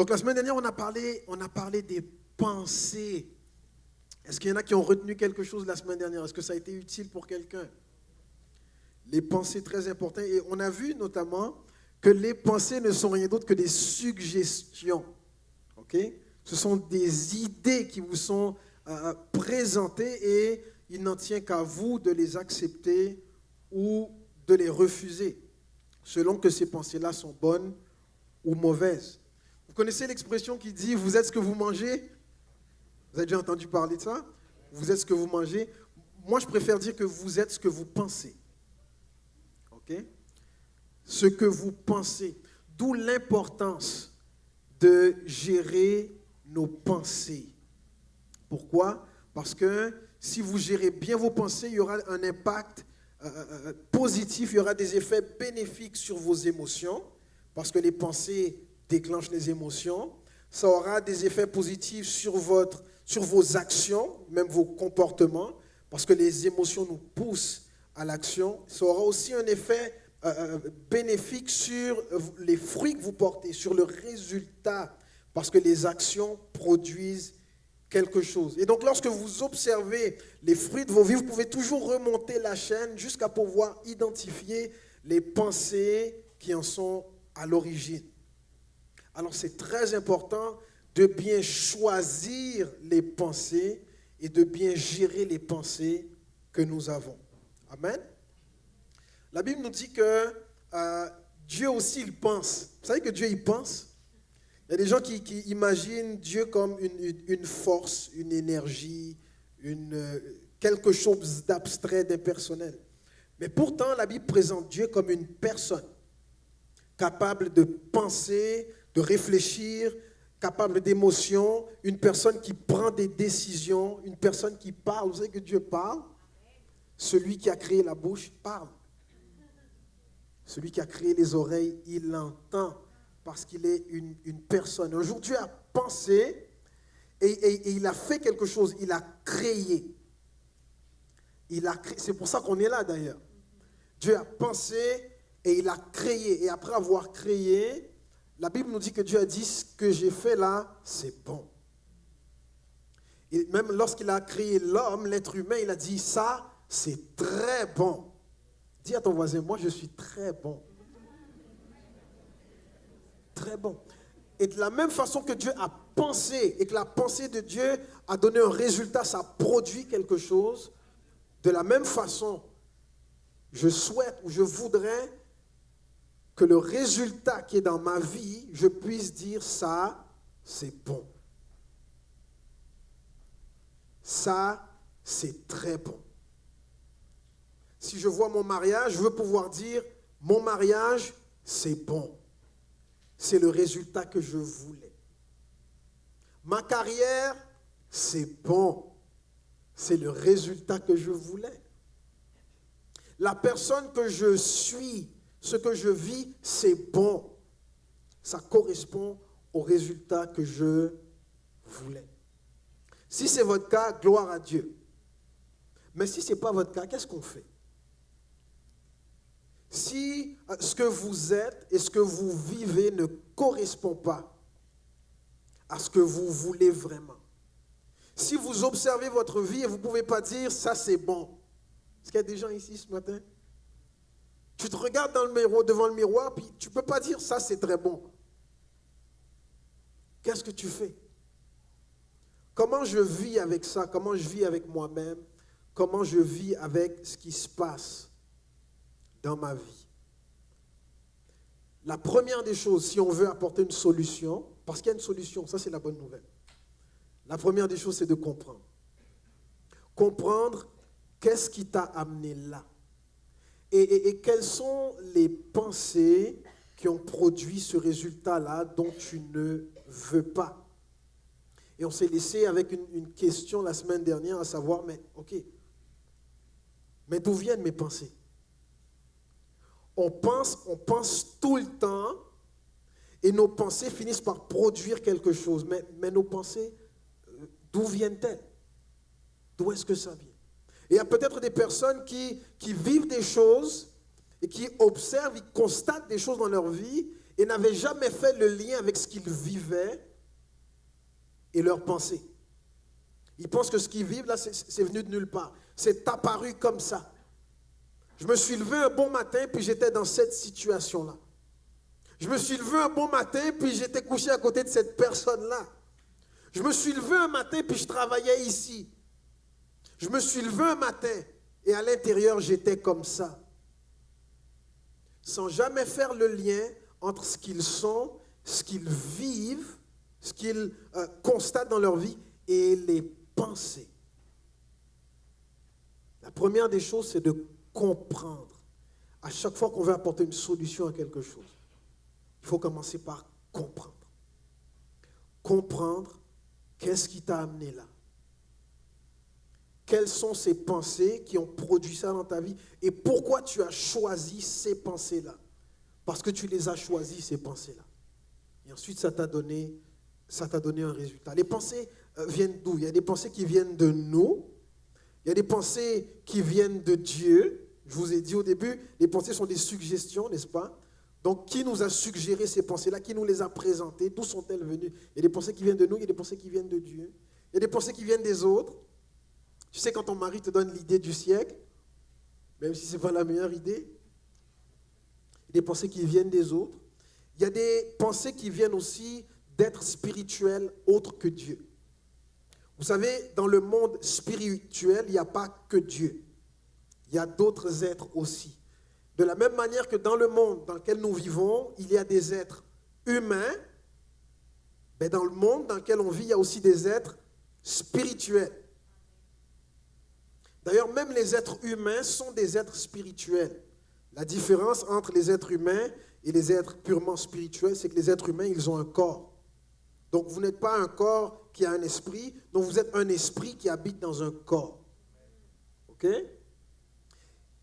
Donc la semaine dernière, on a parlé des pensées. Est-ce qu'il y en a qui ont retenu quelque chose la semaine dernière? Est-ce que ça a été utile pour quelqu'un? Les pensées très importantes. Et on a vu notamment que les pensées ne sont rien d'autre que des suggestions. Ok? Ce sont des idées qui vous sont présentées et il n'en tient qu'à vous de les accepter ou de les refuser, selon que ces pensées-là sont bonnes ou mauvaises. Vous connaissez l'expression qui dit « vous êtes ce que vous mangez » ? Vous avez déjà entendu parler de ça? Vous êtes ce que vous mangez. Moi, je préfère dire que vous êtes ce que vous pensez. Ok? Ce que vous pensez. D'où l'importance de gérer nos pensées. Pourquoi? Parce que si vous gérez bien vos pensées, il y aura un impact positif, il y aura des effets bénéfiques sur vos émotions, parce que les pensées déclenchent les émotions. Ça aura des effets positifs sur vos actions, même vos comportements, parce que les émotions nous poussent à l'action. Ça aura aussi un effet bénéfique sur les fruits que vous portez, sur le résultat, parce que les actions produisent quelque chose. Et donc, lorsque vous observez les fruits de vos vies, vous pouvez toujours remonter la chaîne jusqu'à pouvoir identifier les pensées qui en sont à l'origine. Alors, c'est très important de bien choisir les pensées et de bien gérer les pensées que nous avons. Amen. La Bible nous dit que Dieu aussi, il pense. Vous savez que Dieu, il pense? Il y a des gens qui imaginent Dieu comme une force, une énergie, quelque chose d'abstrait, d'impersonnel. Mais pourtant, la Bible présente Dieu comme une personne capable de penser, de réfléchir, capable d'émotion, une personne qui prend des décisions, une personne qui parle. Vous savez que Dieu parle? Celui qui a créé la bouche parle. Celui qui a créé les oreilles, il entend. Parce qu'il est une personne. Un jour, Dieu a pensé et il a fait quelque chose. Il a créé. C'est pour ça qu'on est là d'ailleurs. Dieu a pensé et il a créé. Et après avoir créé, la Bible nous dit que Dieu a dit, ce que j'ai fait là, c'est bon. Et même lorsqu'il a créé l'homme, l'être humain, il a dit, ça, c'est très bon. Dis à ton voisin, moi je suis très bon. Très bon. Et de la même façon que Dieu a pensé et que la pensée de Dieu a donné un résultat, ça a produit quelque chose, de la même façon, je souhaite ou je voudrais que le résultat qui est dans ma vie, je puisse dire ça, c'est bon. Ça, c'est très bon. Si je vois mon mariage, je veux pouvoir dire, mon mariage, c'est bon. C'est le résultat que je voulais. Ma carrière, c'est bon. C'est le résultat que je voulais. La personne que je suis, ce que je vis, c'est bon. Ça correspond au résultat que je voulais. Si c'est votre cas, gloire à Dieu. Mais si ce n'est pas votre cas, qu'est-ce qu'on fait? Si ce que vous êtes et ce que vous vivez ne correspond pas à ce que vous voulez vraiment. Si vous observez votre vie et vous ne pouvez pas dire « ça c'est bon ». Est-ce qu'il y a des gens ici ce matin? Tu te regardes dans le miroir, devant le miroir, puis tu ne peux pas dire « ça c'est très bon ». Qu'est-ce que tu fais? Comment je vis avec ça? Comment je vis avec moi-même? Comment je vis avec ce qui se passe dans ma vie? La première des choses, si on veut apporter une solution, parce qu'il y a une solution, ça c'est la bonne nouvelle. La première des choses, c'est de comprendre. Comprendre qu'est-ce qui t'a amené là. Et quelles sont les pensées qui ont produit ce résultat-là dont tu ne veux pas. Et on s'est laissé avec une question la semaine dernière, à savoir, mais d'où viennent mes pensées? On pense tout le temps et nos pensées finissent par produire quelque chose. Mais nos pensées, d'où viennent-elles? D'où est-ce que ça vient? Et il y a peut-être des personnes qui vivent des choses et qui observent, ils constatent des choses dans leur vie et n'avaient jamais fait le lien avec ce qu'ils vivaient et leurs pensées. Ils pensent que ce qu'ils vivent là, c'est venu de nulle part. C'est apparu comme ça. Je me suis levé un bon matin, puis j'étais dans cette situation-là. Je me suis levé un bon matin, puis j'étais couché à côté de cette personne-là. Je me suis levé un matin, puis je travaillais ici. Je me suis levé un matin, et à l'intérieur, j'étais comme ça. Sans jamais faire le lien entre ce qu'ils sont, ce qu'ils vivent, ce qu'ils constatent dans leur vie, et les pensées. La première des choses, c'est de comprendre. À chaque fois qu'on veut apporter une solution à quelque chose, il faut commencer par comprendre. Comprendre qu'est-ce qui t'a amené là. Quelles sont ces pensées qui ont produit ça dans ta vie et pourquoi tu as choisi ces pensées-là. Parce que tu les as choisies, ces pensées-là. Et ensuite, ça t'a donné un résultat. Les pensées viennent d'où? Il y a des pensées qui viennent de nous. Il y a des pensées qui viennent de Dieu. Je vous ai dit au début, les pensées sont des suggestions, n'est-ce pas? Donc, qui nous a suggéré ces pensées-là? Qui nous les a présentées? D'où sont-elles venues? Il y a des pensées qui viennent de nous, il y a des pensées qui viennent de Dieu. Il y a des pensées qui viennent des autres. Tu sais, quand ton mari te donne l'idée du siècle, même si ce n'est pas la meilleure idée, il y a des pensées qui viennent des autres. Il y a des pensées qui viennent aussi d'êtres spirituels autres que Dieu. Vous savez, dans le monde spirituel, il n'y a pas que Dieu. Il y a d'autres êtres aussi. De la même manière que dans le monde dans lequel nous vivons, il y a des êtres humains, mais dans le monde dans lequel on vit, il y a aussi des êtres spirituels. D'ailleurs, même les êtres humains sont des êtres spirituels. La différence entre les êtres humains et les êtres purement spirituels, c'est que les êtres humains, ils ont un corps. Donc, vous n'êtes pas un corps qui a un esprit, donc vous êtes un esprit qui habite dans un corps. OK? Et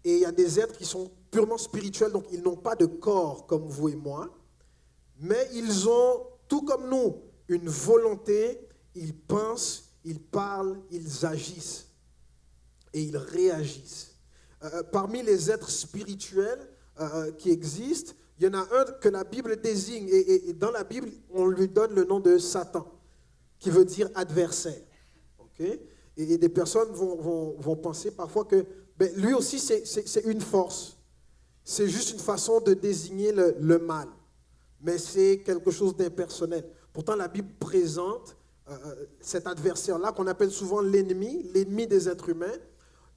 il y a des êtres qui sont purement spirituels, donc ils n'ont pas de corps comme vous et moi, mais ils ont, tout comme nous, une volonté, ils pensent, ils parlent, ils agissent et ils réagissent. Parmi les êtres spirituels qui existent, il y en a un que la Bible désigne, et dans la Bible, on lui donne le nom de Satan, qui veut dire adversaire. Okay? Et des personnes vont penser parfois que ben, lui aussi, c'est une force. C'est juste une façon de désigner le mal. Mais c'est quelque chose d'impersonnel. Pourtant, la Bible présente cet adversaire-là, qu'on appelle souvent l'ennemi des êtres humains.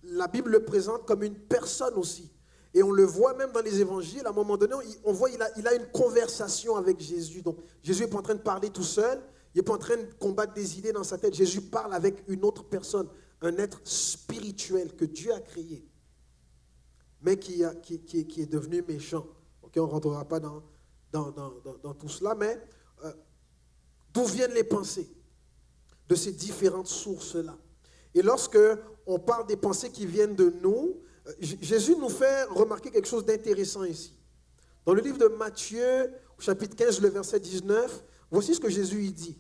La Bible le présente comme une personne aussi. Et on le voit même dans les évangiles, à un moment donné, on voit qu'il a une conversation avec Jésus. Donc, Jésus n'est pas en train de parler tout seul, il n'est pas en train de combattre des idées dans sa tête. Jésus parle avec une autre personne, un être spirituel que Dieu a créé, mais qui est devenu méchant. Okay, on ne rentrera pas dans tout cela, mais d'où viennent les pensées? De ces différentes sources-là. Et lorsque on parle des pensées qui viennent de nous, Jésus nous fait remarquer quelque chose d'intéressant ici. Dans le livre de Matthieu, au chapitre 15, le verset 19, voici ce que Jésus y dit.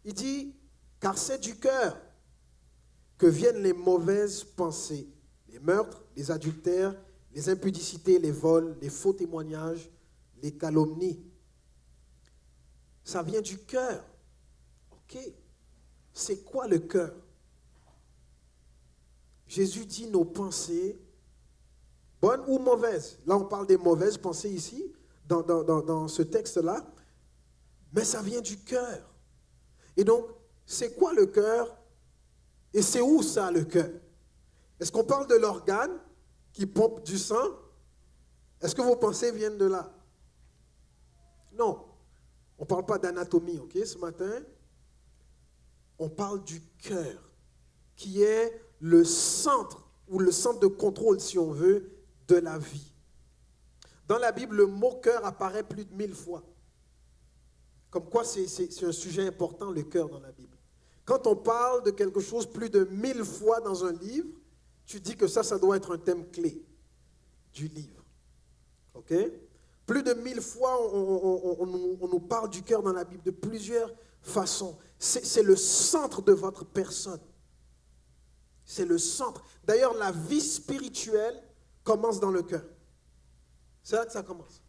Il dit, car c'est du cœur que viennent les mauvaises pensées, les meurtres, les adultères, les impudicités, les vols, les faux témoignages, les calomnies. Ça vient du cœur. Ok. C'est quoi le cœur? Jésus dit nos pensées, bonnes ou mauvaises. Là, on parle des mauvaises pensées ici, dans ce texte-là. Mais ça vient du cœur. Et donc, c'est quoi le cœur? Et c'est où ça, le cœur? Est-ce qu'on parle de l'organe qui pompe du sang? Est-ce que vos pensées viennent de là? Non. On ne parle pas d'anatomie, ok, ce matin. On parle du cœur, qui est le centre, ou le centre de contrôle, si on veut, de la vie. Dans la Bible, le mot cœur apparaît plus de 1000 fois. Comme quoi, c'est un sujet important, le cœur, dans la Bible. Quand on parle de quelque chose plus de 1000 fois dans un livre, tu dis que ça doit être un thème clé du livre. OK? Plus de 1000 fois, on nous parle du cœur dans la Bible de plusieurs façons. C'est le centre de votre personne. C'est le centre. D'ailleurs, la vie spirituelle commence dans le cœur. C'est là que ça commence.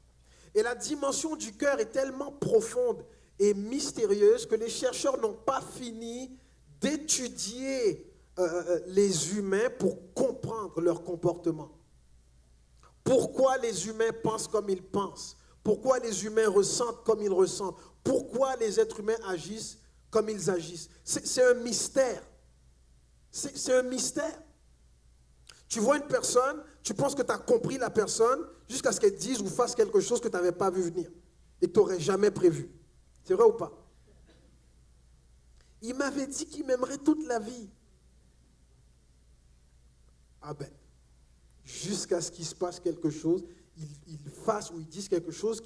Et la dimension du cœur est tellement profonde et mystérieuse que les chercheurs n'ont pas fini d'étudier les humains pour comprendre leur comportement. Pourquoi les humains pensent comme ils pensent? Pourquoi les humains ressentent comme ils ressentent? Pourquoi les êtres humains agissent comme ils agissent? C'est un mystère. C'est un mystère. Tu vois une personne, tu penses que tu as compris la personne jusqu'à ce qu'elle dise ou fasse quelque chose que tu n'avais pas vu venir et que tu n'aurais jamais prévu. C'est vrai ou pas? Il m'avait dit qu'il m'aimerait toute la vie. Ah ben, jusqu'à ce qu'il se passe quelque chose, il fasse ou il dise quelque chose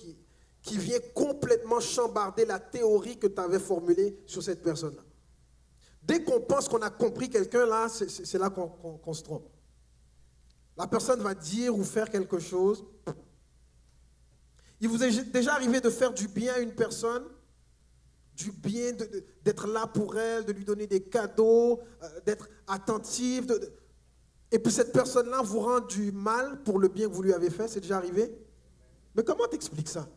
qui vient complètement chambarder la théorie que tu avais formulée sur cette personne-là. Dès qu'on pense qu'on a compris quelqu'un, là, c'est là qu'on se trompe. La personne va dire ou faire quelque chose. Il vous est déjà arrivé de faire du bien à une personne, du bien, d'être là pour elle, de lui donner des cadeaux, d'être attentif. Et puis cette personne-là vous rend du mal pour le bien que vous lui avez fait, c'est déjà arrivé? Mais comment t'expliques ça?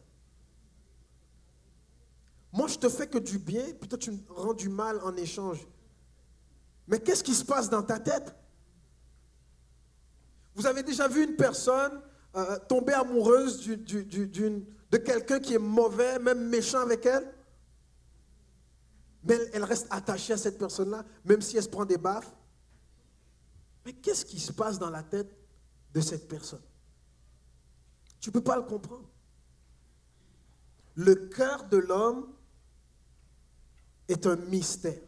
Moi, je te fais que du bien, puis toi, tu me rends du mal en échange. Mais qu'est-ce qui se passe dans ta tête? Vous avez déjà vu une personne tomber amoureuse de quelqu'un qui est mauvais, même méchant avec elle? Mais elle reste attachée à cette personne-là, même si elle se prend des baffes. Mais qu'est-ce qui se passe dans la tête de cette personne? Tu ne peux pas le comprendre. Le cœur de l'homme est un mystère.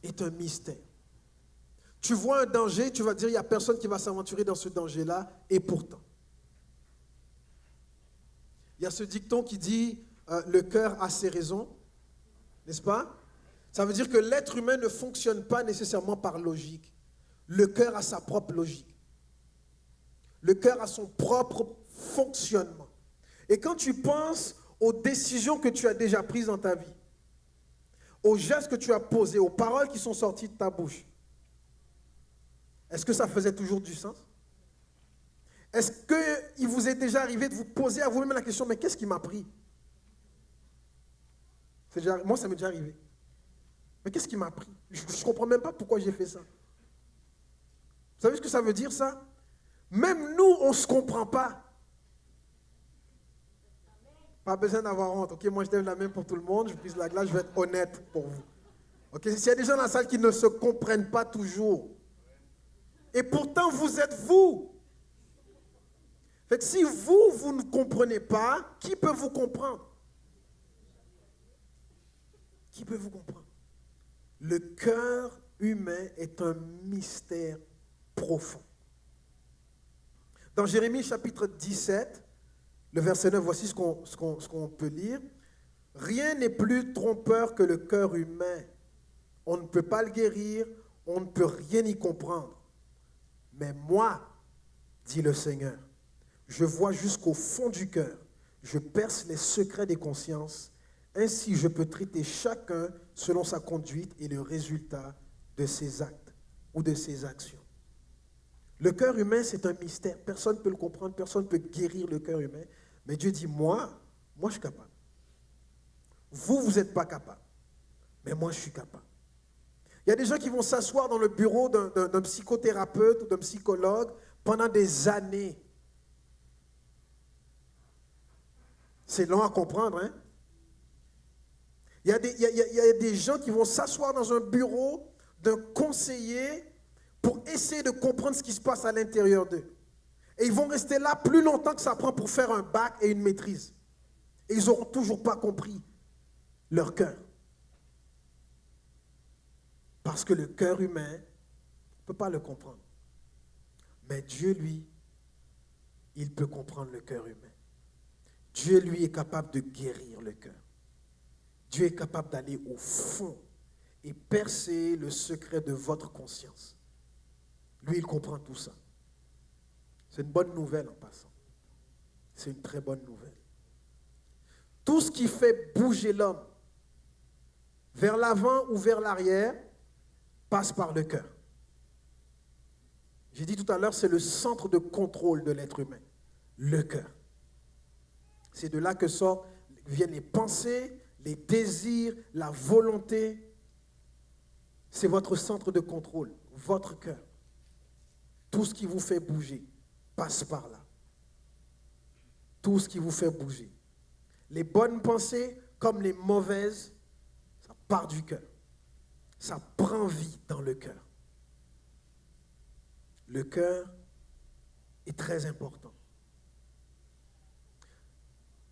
Est un mystère. Tu vois un danger, tu vas dire, il n'y a personne qui va s'aventurer dans ce danger-là, et pourtant. Il y a ce dicton qui dit, le cœur a ses raisons, n'est-ce pas? Ça veut dire que l'être humain ne fonctionne pas nécessairement par logique. Le cœur a sa propre logique. Le cœur a son propre fonctionnement. Et quand tu penses aux décisions que tu as déjà prises dans ta vie, aux gestes que tu as posés, aux paroles qui sont sorties de ta bouche, est-ce que ça faisait toujours du sens? Est-ce qu'il vous est déjà arrivé de vous poser à vous-même la question, mais qu'est-ce qui m'a pris? Moi, ça m'est déjà arrivé. Mais qu'est-ce qui m'a pris? Je ne comprends même pas pourquoi j'ai fait ça. Vous savez ce que ça veut dire, ça? Même nous, on ne se comprend pas. Pas besoin d'avoir honte. Ok, moi, je lève la main pour tout le monde. Je prise la glace, je vais être honnête pour vous. Ok, s'il y a des gens dans la salle qui ne se comprennent pas toujours, et pourtant, vous êtes vous. Fait que si vous ne comprenez pas, qui peut vous comprendre? Qui peut vous comprendre? Le cœur humain est un mystère profond. Dans Jérémie chapitre 17, le verset 9, voici ce qu'on peut lire. Rien n'est plus trompeur que le cœur humain. On ne peut pas le guérir, on ne peut rien y comprendre. Mais moi, dit le Seigneur, je vois jusqu'au fond du cœur, je perce les secrets des consciences, ainsi je peux traiter chacun selon sa conduite et le résultat de ses actes ou de ses actions. Le cœur humain, c'est un mystère. Personne ne peut le comprendre, personne ne peut guérir le cœur humain. Mais Dieu dit, moi, je suis capable. Vous n'êtes pas capable. Mais moi, je suis capable. Il y a des gens qui vont s'asseoir dans le bureau d'un psychothérapeute ou d'un psychologue pendant des années. C'est long à comprendre, hein? Il y a des gens qui vont s'asseoir dans un bureau d'un conseiller pour essayer de comprendre ce qui se passe à l'intérieur d'eux. Et ils vont rester là plus longtemps que ça prend pour faire un bac et une maîtrise. Et ils n'auront toujours pas compris leur cœur. Parce que le cœur humain ne peut pas le comprendre. Mais Dieu, lui, il peut comprendre le cœur humain. Dieu, lui, est capable de guérir le cœur. Dieu est capable d'aller au fond et percer le secret de votre conscience. Lui, il comprend tout ça. C'est une bonne nouvelle en passant. C'est une très bonne nouvelle. Tout ce qui fait bouger l'homme vers l'avant ou vers l'arrière passe par le cœur. J'ai dit tout à l'heure, c'est le centre de contrôle de l'être humain, le cœur. C'est de là que viennent les pensées, les désirs, la volonté. C'est votre centre de contrôle, votre cœur. Tout ce qui vous fait bouger passe par là. Tout ce qui vous fait bouger. Les bonnes pensées comme les mauvaises, ça part du cœur. Ça prend vie dans le cœur. Le cœur est très important.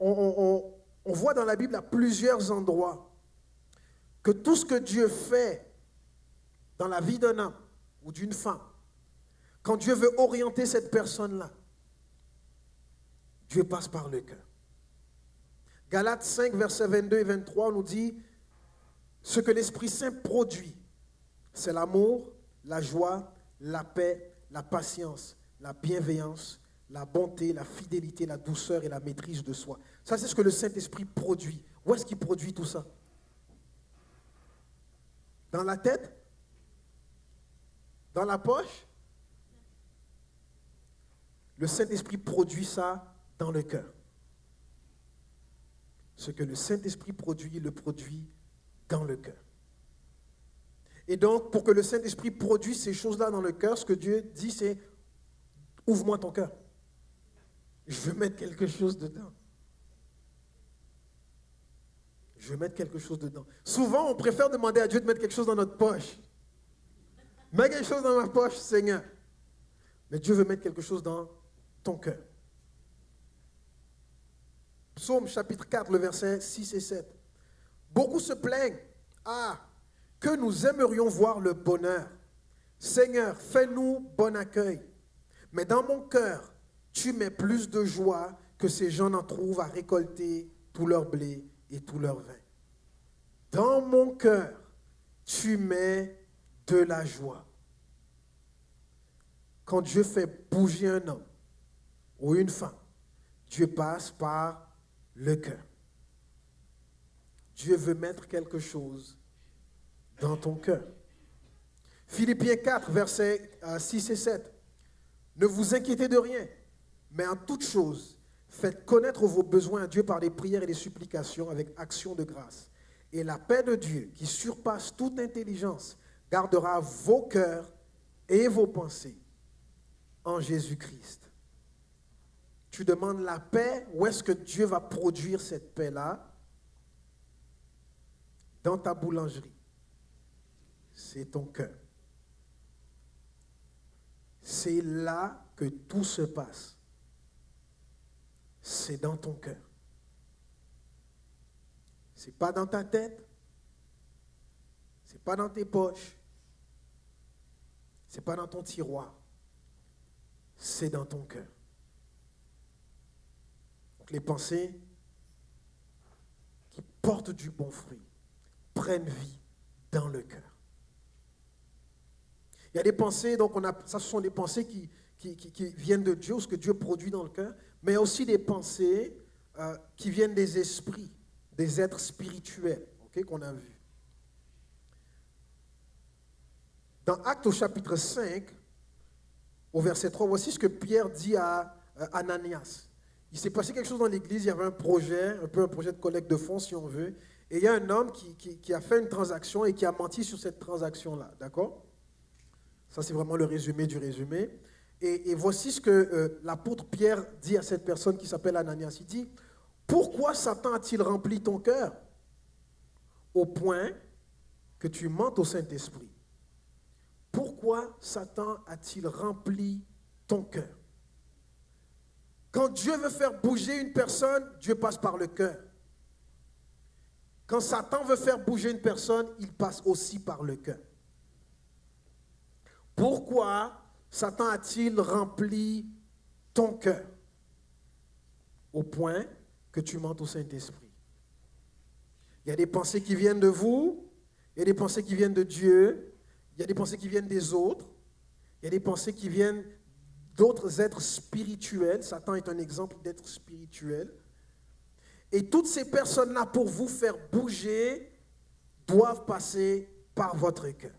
On voit dans la Bible à plusieurs endroits que tout ce que Dieu fait dans la vie d'un homme ou d'une femme, quand Dieu veut orienter cette personne-là, Dieu passe par le cœur. Galates 5, versets 22 et 23 nous dit ce que l'Esprit Saint produit, c'est l'amour, la joie, la paix, la patience, la bienveillance, la bonté, la fidélité, la douceur et la maîtrise de soi. Ça, c'est ce que le Saint-Esprit produit. Où est-ce qu'il produit tout ça? Dans la tête? Dans la poche? Le Saint-Esprit produit ça dans le cœur. Ce que le Saint-Esprit produit, il le produit dans le cœur. Et donc, pour que le Saint-Esprit produise ces choses-là dans le cœur, ce que Dieu dit, c'est « Ouvre-moi ton cœur. Je veux mettre quelque chose dedans. » Je veux mettre quelque chose dedans. Souvent, on préfère demander à Dieu de mettre quelque chose dans notre poche. Mets quelque chose dans ma poche, Seigneur. Mais Dieu veut mettre quelque chose dans ton cœur. Psaume chapitre 4, le verset 6 et 7. Beaucoup se plaignent. Ah, que nous aimerions voir le bonheur. Seigneur, fais-nous bon accueil. Mais dans mon cœur, tu mets plus de joie que ces gens n'en trouvent à récolter tout leur blé et tout leur vin. Dans mon cœur, tu mets de la joie. Quand Dieu fait bouger un homme ou une femme, Dieu passe par le cœur. Dieu veut mettre quelque chose dans ton cœur. Philippiens 4, versets 6 et 7. Ne vous inquiétez de rien, mais en toute chose, faites connaître vos besoins à Dieu par les prières et les supplications avec action de grâce. Et la paix de Dieu, qui surpasse toute intelligence, gardera vos cœurs et vos pensées en Jésus-Christ. Tu demandes la paix, où est-ce que Dieu va produire cette paix-là? Dans ta boulangerie. C'est ton cœur. C'est là que tout se passe. C'est dans ton cœur. C'est pas dans ta tête. C'est pas dans tes poches. C'est pas dans ton tiroir. C'est dans ton cœur. Donc les pensées qui portent du bon fruit prennent vie dans le cœur. Il y a des pensées, donc ça ce sont des pensées qui viennent de Dieu, ce que Dieu produit dans le cœur, mais il y a aussi des pensées qui viennent des esprits, des êtres spirituels, qu'on a vus. Dans Actes au chapitre 5, au verset 3, voici ce que Pierre dit à Ananias. Il s'est passé quelque chose dans l'église, il y avait un projet, un peu un projet de collecte de fonds si on veut, et il y a un homme qui a fait une transaction et qui a menti sur cette transaction-là, d'accord? Ça, c'est vraiment le résumé du résumé. Et voici ce que l'apôtre Pierre dit à cette personne qui s'appelle Ananias. Il dit, « Pourquoi Satan a-t-il rempli ton cœur au point que tu mentes au Saint-Esprit? Pourquoi Satan a-t-il rempli ton cœur? » Quand Dieu veut faire bouger une personne, Dieu passe par le cœur. Quand Satan veut faire bouger une personne, il passe aussi par le cœur. Pourquoi Satan a-t-il rempli ton cœur au point que tu mentes au Saint-Esprit? Il y a des pensées qui viennent de vous, il y a des pensées qui viennent de Dieu, il y a des pensées qui viennent des autres, il y a des pensées qui viennent d'autres êtres spirituels. Satan est un exemple d'être spirituel. Et toutes ces personnes-là, pour vous faire bouger, doivent passer par votre cœur.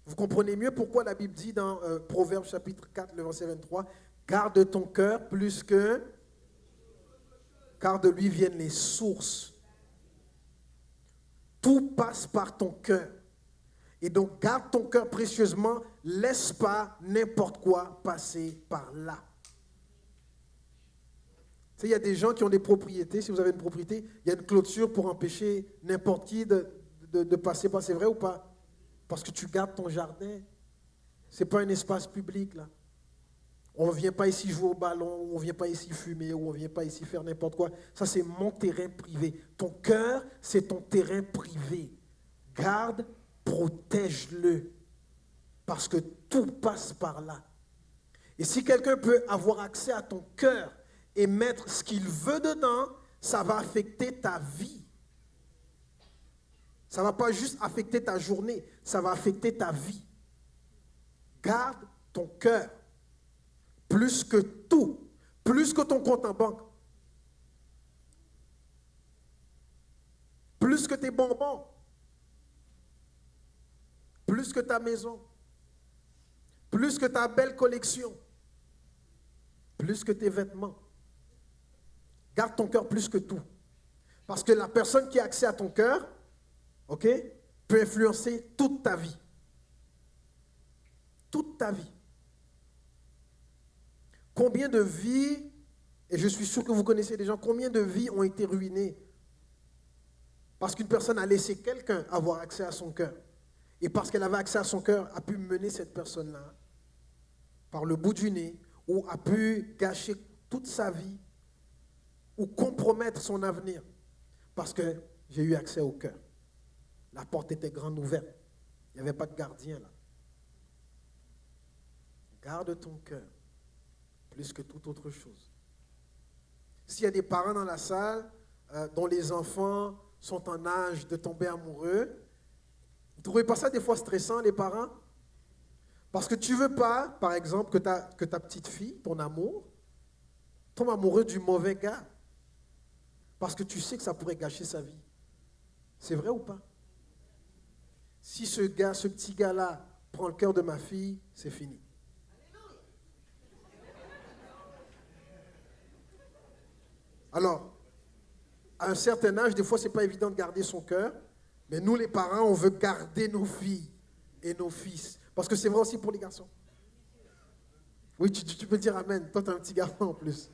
Vous comprenez mieux pourquoi la Bible dit dans Proverbes chapitre 4, le verset 23, « Garde ton cœur plus que, car de lui viennent les sources. Tout passe par ton cœur. Et donc, garde ton cœur précieusement, laisse pas n'importe quoi passer par là. Tu sais, il y a des gens qui ont des propriétés. Si vous avez une propriété, il y a une clôture pour empêcher n'importe qui de passer par. C'est vrai ou pas? Parce que tu gardes ton jardin. Ce n'est pas un espace public, là. On ne vient pas ici jouer au ballon, on ne vient pas ici fumer, ou on ne vient pas ici faire n'importe quoi. Ça, c'est mon terrain privé. Ton cœur, c'est ton terrain privé. Garde, protège-le. Parce que tout passe par là. Et si quelqu'un peut avoir accès à ton cœur et mettre ce qu'il veut dedans, ça va affecter ta vie. Ça ne va pas juste affecter ta journée, ça va affecter ta vie. Garde ton cœur. Plus que tout, plus que ton compte en banque, plus que tes bonbons, plus que ta maison, plus que ta belle collection, plus que tes vêtements. Garde ton cœur plus que tout. Parce que la personne qui a accès à ton cœur, ok, peut influencer toute ta vie. Toute ta vie. Combien de vies, et je suis sûr que vous connaissez des gens, combien de vies ont été ruinées parce qu'une personne a laissé quelqu'un avoir accès à son cœur. Et parce qu'elle avait accès à son cœur, a pu mener cette personne-là par le bout du nez, ou a pu gâcher toute sa vie, ou compromettre son avenir. Parce que j'ai eu accès au cœur. La porte était grande ouverte. Il n'y avait pas de gardien là. Garde ton cœur. Plus que toute autre chose. S'il y a des parents dans la salle dont les enfants sont en âge de tomber amoureux, vous ne trouvez pas ça des fois stressant, les parents? Parce que tu ne veux pas, par exemple, que ta petite fille, ton amour, tombe amoureux du mauvais gars. Parce que tu sais que ça pourrait gâcher sa vie. C'est vrai ou pas? Si ce petit gars-là prend le cœur de ma fille, c'est fini. Alors, à un certain âge, des fois, ce n'est pas évident de garder son cœur, mais nous, les parents, on veut garder nos filles et nos fils. Parce que c'est vrai aussi pour les garçons. Oui, tu peux dire amen. Toi, tu as un petit garçon en plus.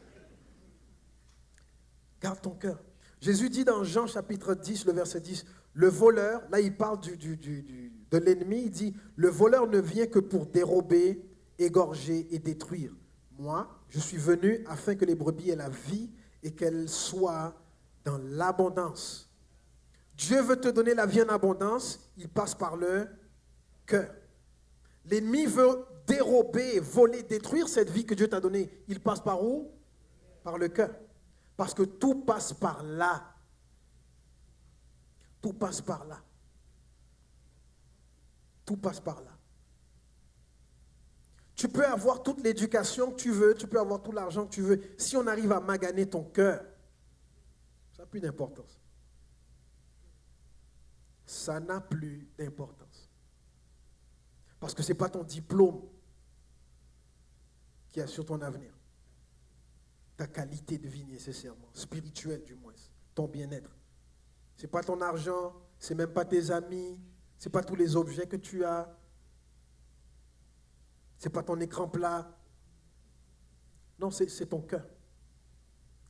Garde ton cœur. Jésus dit dans Jean chapitre 10, le verset 10, le voleur, là il parle de l'ennemi, il dit, le voleur ne vient que pour dérober, égorger et détruire. Moi, je suis venu afin que les brebis aient la vie et qu'elle soit dans l'abondance. Dieu veut te donner la vie en abondance, il passe par le cœur. L'ennemi veut dérober, voler, détruire cette vie que Dieu t'a donnée. Il passe par où? Par le cœur. Parce que tout passe par là. Tout passe par là. Tout passe par là. Tu peux avoir toute l'éducation que tu veux, tu peux avoir tout l'argent que tu veux. Si on arrive à maganer ton cœur, ça n'a plus d'importance. Ça n'a plus d'importance. Parce que ce n'est pas ton diplôme qui assure ton avenir. Ta qualité de vie nécessairement, spirituelle du moins, ton bien-être. Ce n'est pas ton argent, ce n'est même pas tes amis, ce n'est pas tous les objets que tu as. Ce n'est pas ton écran plat. Non, c'est ton cœur.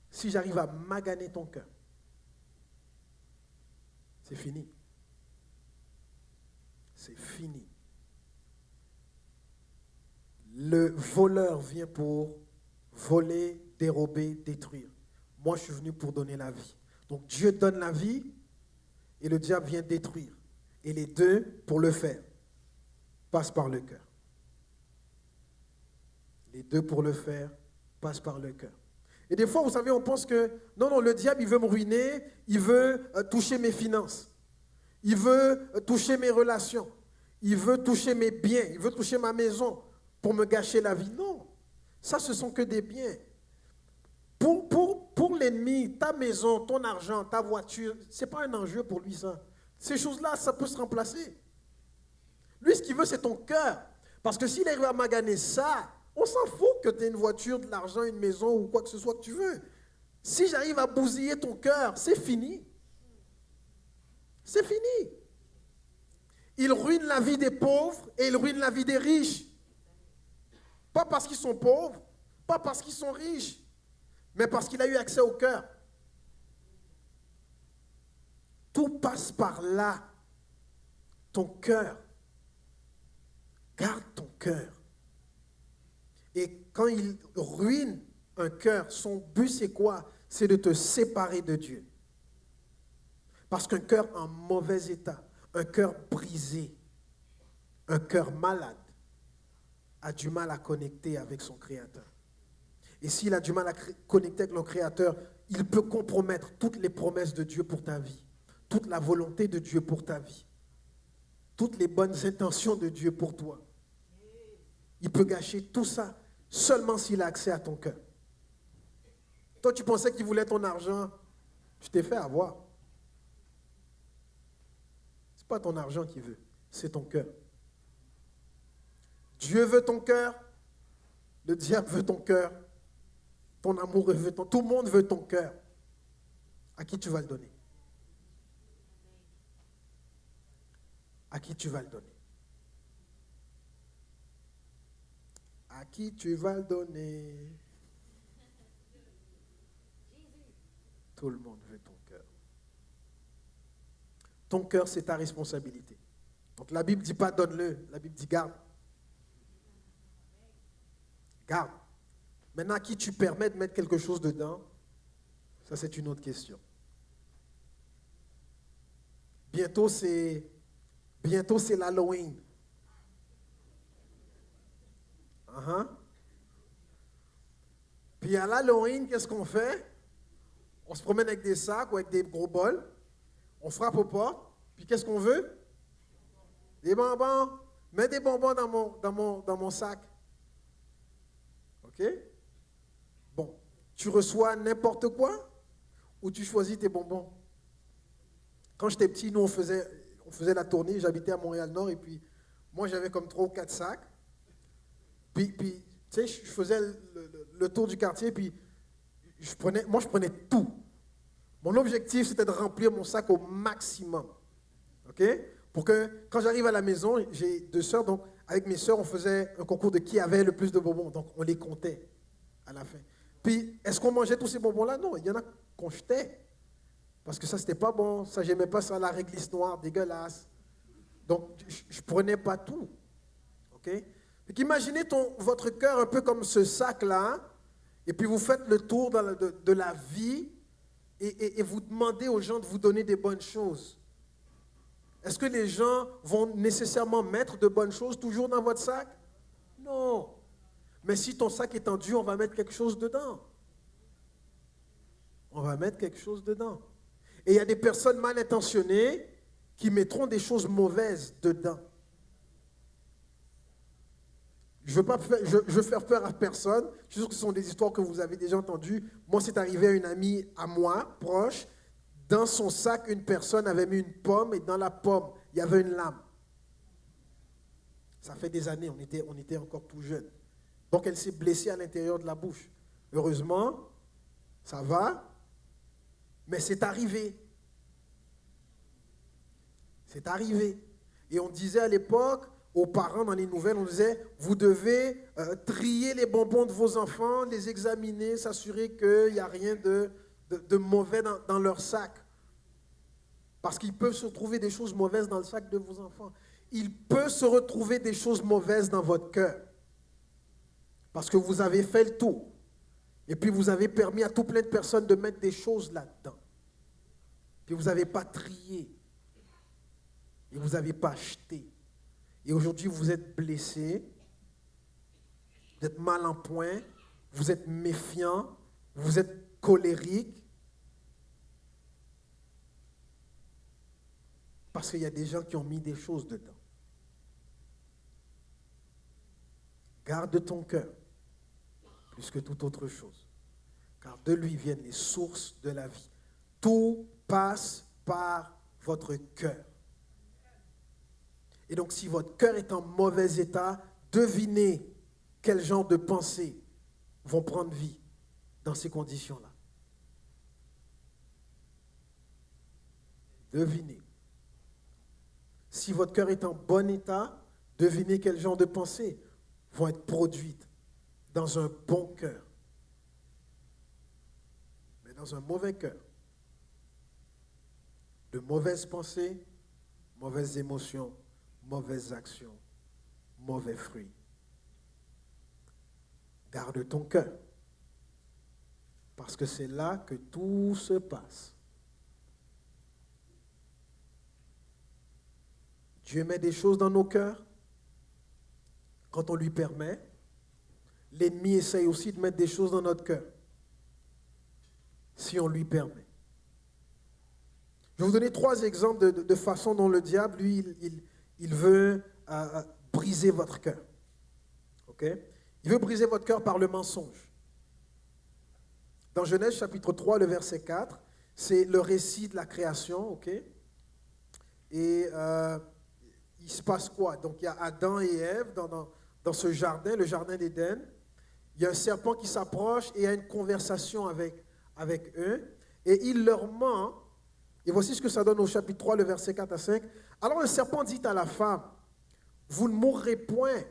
Si j'arrive à maganer ton cœur, c'est fini. C'est fini. Le voleur vient pour voler, dérober, détruire. Moi, je suis venu pour donner la vie. Donc Dieu donne la vie et le diable vient détruire. Et les deux, pour le faire, passent par le cœur. Les deux pour le faire passent par le cœur. Et des fois, vous savez, on pense que non, le diable, il veut me ruiner, il veut toucher mes finances, il veut toucher mes relations, il veut toucher mes biens, il veut toucher ma maison pour me gâcher la vie. Non, ça, ce sont que des biens. Pour l'ennemi, ta maison, ton argent, ta voiture, ce n'est pas un enjeu pour lui, ça. Ces choses-là, ça peut se remplacer. Lui, ce qu'il veut, c'est ton cœur. Parce que s'il arrive à maganer ça, On s'en fout que tu aies une voiture, de l'argent, une maison ou quoi que ce soit que tu veux. Si j'arrive à bousiller ton cœur, c'est fini. C'est fini. Il ruine la vie des pauvres et il ruine la vie des riches. Pas parce qu'ils sont pauvres, pas parce qu'ils sont riches, mais parce qu'il a eu accès au cœur. Tout passe par là. Ton cœur. Garde ton cœur. Et quand il ruine un cœur, son but c'est quoi? C'est de te séparer de Dieu. Parce qu'un cœur en mauvais état, un cœur brisé, un cœur malade, a du mal à connecter avec son Créateur. Et s'il a du mal à connecter avec le Créateur, il peut compromettre toutes les promesses de Dieu pour ta vie, toute la volonté de Dieu pour ta vie, toutes les bonnes intentions de Dieu pour toi. Il peut gâcher tout ça seulement s'il a accès à ton cœur. Toi, tu pensais qu'il voulait ton argent, tu t'es fait avoir. Ce n'est pas ton argent qu'il veut, c'est ton cœur. Dieu veut ton cœur, le diable veut ton cœur, ton amour veut ton... Tout le monde veut ton cœur. À qui tu vas le donner? À qui tu vas le donner? À qui tu vas le donner? Tout le monde veut ton cœur. Ton cœur, c'est ta responsabilité. Donc la Bible ne dit pas donne-le, la Bible dit garde. Garde. Maintenant, à qui tu permets de mettre quelque chose dedans, ça c'est une autre question. Bientôt c'est l'Halloween. Puis à l'Halloween, qu'est-ce qu'on fait? On se promène avec des sacs ou avec des gros bols. On frappe aux portes. Puis qu'est-ce qu'on veut? Des bonbons. Mets des bonbons dans mon sac. OK? Bon. Tu reçois n'importe quoi ou tu choisis tes bonbons? Quand j'étais petit, nous, on faisait la tournée. J'habitais à Montréal-Nord et puis moi, j'avais comme 3 ou 4 sacs. Puis tu sais, je faisais le tour du quartier, puis je prenais tout. Mon objectif, c'était de remplir mon sac au maximum. OK? Pour que, quand j'arrive à la maison, j'ai 2 sœurs, donc avec mes sœurs, on faisait un concours de qui avait le plus de bonbons. Donc, on les comptait à la fin. Puis, est-ce qu'on mangeait tous ces bonbons-là? Non, il y en a qu'on jetait. Parce que ça, c'était pas bon. Ça, j'aimais pas ça, la réglisse noire, dégueulasse. Donc, je prenais pas tout. OK? Donc, imaginez votre cœur un peu comme ce sac-là, et puis vous faites le tour de la vie, et vous demandez aux gens de vous donner des bonnes choses. Est-ce que les gens vont nécessairement mettre de bonnes choses toujours dans votre sac? Non. Mais si ton sac est tendu, on va mettre quelque chose dedans. On va mettre quelque chose dedans. Et il y a des personnes mal intentionnées qui mettront des choses mauvaises dedans. Je veux faire peur à personne. Je suis sûr que ce sont des histoires que vous avez déjà entendues. Moi, c'est arrivé à une amie à moi, proche. Dans son sac, une personne avait mis une pomme et dans la pomme, il y avait une lame. Ça fait des années, on était encore tout jeunes. Donc, elle s'est blessée à l'intérieur de la bouche. Heureusement, ça va, mais c'est arrivé. C'est arrivé. Et on disait à l'époque, aux parents dans les nouvelles, on disait, vous devez trier les bonbons de vos enfants, les examiner, s'assurer qu'il n'y a rien de mauvais dans leur sac. Parce qu'il peut se trouver des choses mauvaises dans le sac de vos enfants. Il peut se retrouver des choses mauvaises dans votre cœur. Parce que vous avez fait le tour. Et puis vous avez permis à tout plein de personnes de mettre des choses là-dedans. Puis vous n'avez pas trié. Et vous n'avez pas acheté. Et aujourd'hui, vous êtes blessé, vous êtes mal en point, vous êtes méfiant, vous êtes colérique. Parce qu'il y a des gens qui ont mis des choses dedans. Garde ton cœur, plus que toute autre chose. Car de lui viennent les sources de la vie. Tout passe par votre cœur. Et donc, si votre cœur est en mauvais état, devinez quel genre de pensées vont prendre vie dans ces conditions-là. Devinez. Si votre cœur est en bon état, devinez quel genre de pensées vont être produites dans un bon cœur. Mais dans un mauvais cœur, de mauvaises pensées, mauvaises émotions, mauvaises actions, mauvais fruits. Garde ton cœur, parce que c'est là que tout se passe. Dieu met des choses dans nos cœurs quand on lui permet. L'ennemi essaye aussi de mettre des choses dans notre cœur si on lui permet. Je vais vous donner 3 exemples de façon dont le diable, lui, il veut briser votre cœur. OK? Il veut briser votre cœur par le mensonge. Dans Genèse chapitre 3, le verset 4, c'est le récit de la création. OK? Et il se passe quoi? Donc il y a Adam et Ève dans ce jardin, le jardin d'Éden. Il y a un serpent qui s'approche et il y a une conversation avec eux. Et il leur ment. Et voici ce que ça donne au chapitre 3, le verset 4 à 5. Alors le serpent dit à la femme, vous ne mourrez point.